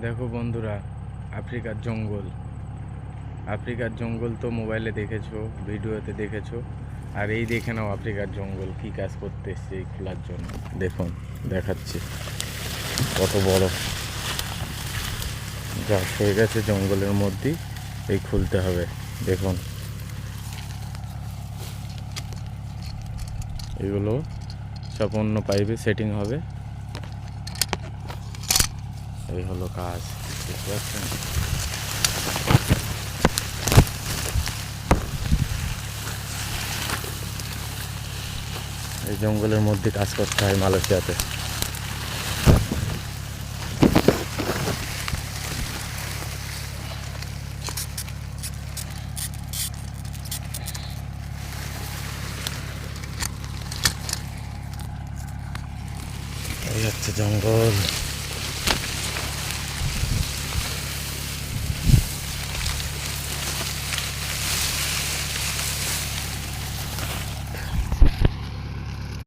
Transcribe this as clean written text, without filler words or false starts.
দেখো বন্ধুরা, আফ্রিকার জঙ্গল তো মোবাইলে দেখেছো, ভিডিওতে দেখেছো। আর এই দেখে নাও আফ্রিকার জঙ্গল কি কাজ করতে এসছে এই খোলার জন্য। দেখুন, দেখাচ্ছি কত বড় গাছ হয়ে গেছে জঙ্গলের মধ্যেই। এই খুলতে হবে, দেখুন এগুলো সব অন্য পাইপে সেটিং হবে। এই হলো কাজ, বুঝতে পারছেন? এই জঙ্গলের মধ্যে কাজ করতে হয় মালয়েশিয়াতে। এই হচ্ছে জঙ্গল।